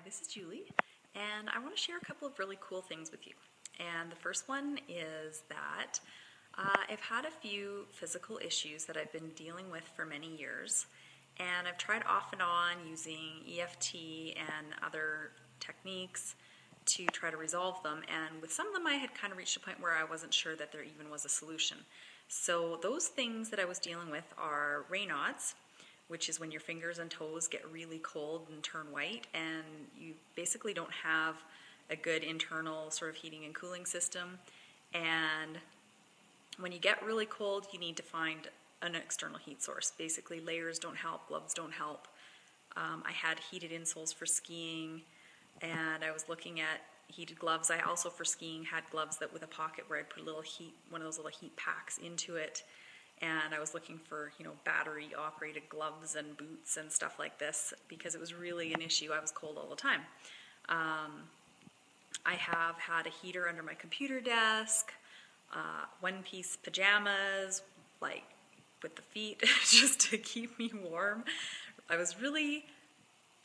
This is Julie, and I want to share a couple of really cool things with you. And the first one is that I've had a few physical issues that I've been dealing with for many years, and I've tried off and on using EFT and other techniques to try to resolve them, and with some of them I had kind of reached a point where I wasn't sure that there even was a solution. So those things that I was dealing with are Raynaud's, which is when your fingers and toes get really cold and turn white, and you basically don't have a good internal sort of heating and cooling system. And when you get really cold, you need to find an external heat source. Basically, layers don't help, gloves don't help. I had heated insoles for skiing, and I was looking at heated gloves. I also, for skiing, had gloves that with a pocket where I'd put a little heat, one of those little heat packs into it. And I was looking for, battery-operated gloves and boots and stuff like this because it was really an issue. I was cold all the time. I have had a heater under my computer desk, one-piece pajamas, like with the feet, just to keep me warm. I was really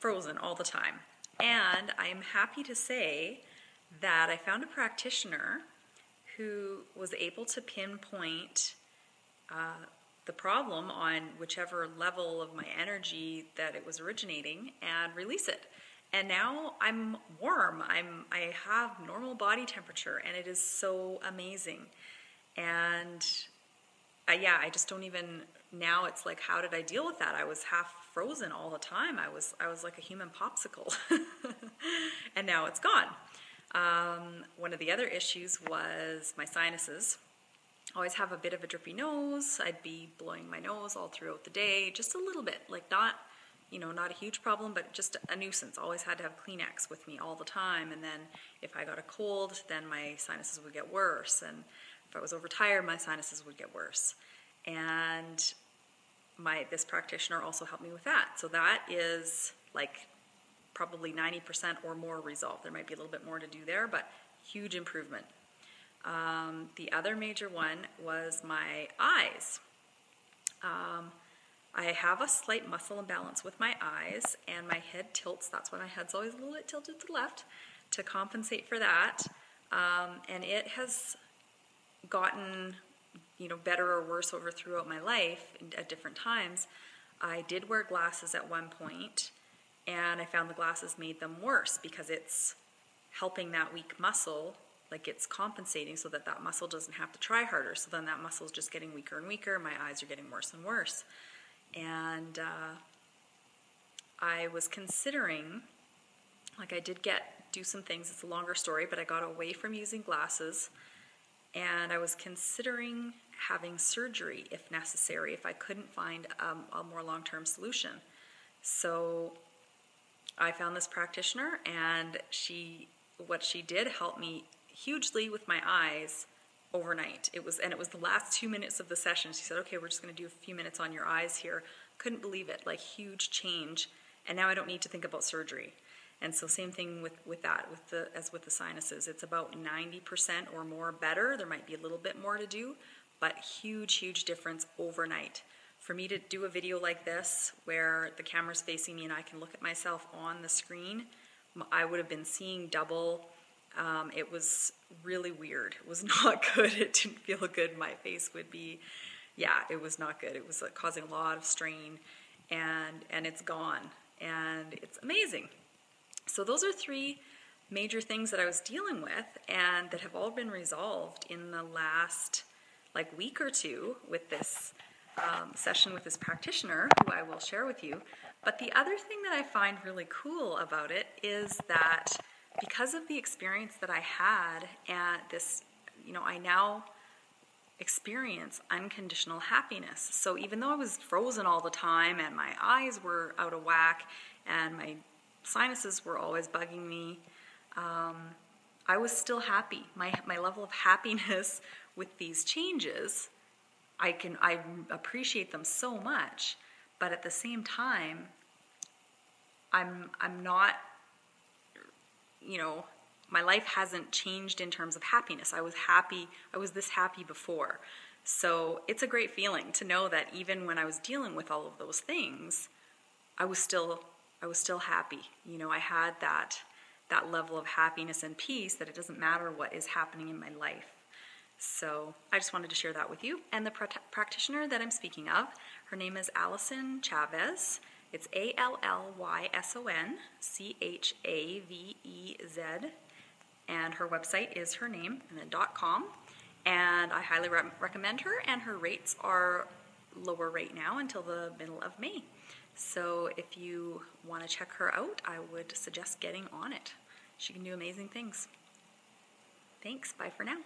frozen all the time. And I am happy to say that I found a practitioner who was able to pinpoint the problem on whichever level of my energy that it was originating and release it. And now I'm warm. I have normal body temperature, and it is so amazing. And I just don't even, now it's like, how did I deal with that? I was half frozen all the time. I was like a human popsicle. And now it's gone. One of the other issues was my sinuses. I always have a bit of a drippy nose. I'd be blowing my nose all throughout the day, just a little bit, like not a huge problem, but just a nuisance. Always had to have Kleenex with me all the time. And then if I got a cold, then my sinuses would get worse. And if I was overtired, my sinuses would get worse. And this practitioner also helped me with that. So that is like probably 90% or more resolved. There might be a little bit more to do there, but huge improvement. The other major one was my eyes. I have a slight muscle imbalance with my eyes, and my head tilts. That's why my head's always a little bit tilted to the left to compensate for that. And it has gotten, better or worse throughout my life at different times. I did wear glasses at one point, and I found the glasses made them worse because it's helping that weak muscle. Like it's compensating so that muscle doesn't have to try harder. So then that muscle is just getting weaker and weaker. My eyes are getting worse and worse. And I was considering, I did do some things. It's a longer story, but I got away from using glasses. And I was considering having surgery if necessary, if I couldn't find a more long-term solution. So I found this practitioner, and what she did helped me hugely with my eyes overnight. It was the last 2 minutes of the session. She said, okay, we're just going to do a few minutes on your eyes here. Couldn't believe it, like huge change. And now I don't need to think about surgery. And so same thing with that, as with the sinuses. It's about 90% or more better. There might be a little bit more to do, but huge, huge difference overnight. For me to do a video like this where the camera's facing me and I can look at myself on the screen, I would have been seeing double. It was really weird. It was not good. It didn't feel good. My face would be, it was not good. It was causing a lot of strain, and it's gone, and it's amazing. So those are three major things that I was dealing with and that have all been resolved in the last week or two with this session with this practitioner, who I will share with you. But the other thing that I find really cool about it is that because of the experience that I had at this, I now experience unconditional happiness. So even though I was frozen all the time and my eyes were out of whack and my sinuses were always bugging me, I was still happy. My level of happiness with these changes, I appreciate them so much, but at the same time, I'm not, my life hasn't changed in terms of happiness. I was this happy before. So it's a great feeling to know that even when I was dealing with all of those things, I was still I was still happy. You know, I had that level of happiness and peace that it doesn't matter what is happening in my life. So I just wanted to share that with you. And the practitioner that I'm speaking of, her name is Allison Chavez. It's ALLYSONCHAVEZ. And her website is her name and then .com. And I highly recommend her, and her rates are lower right now until the middle of May. So if you want to check her out, I would suggest getting on it. She can do amazing things. Thanks. Bye for now.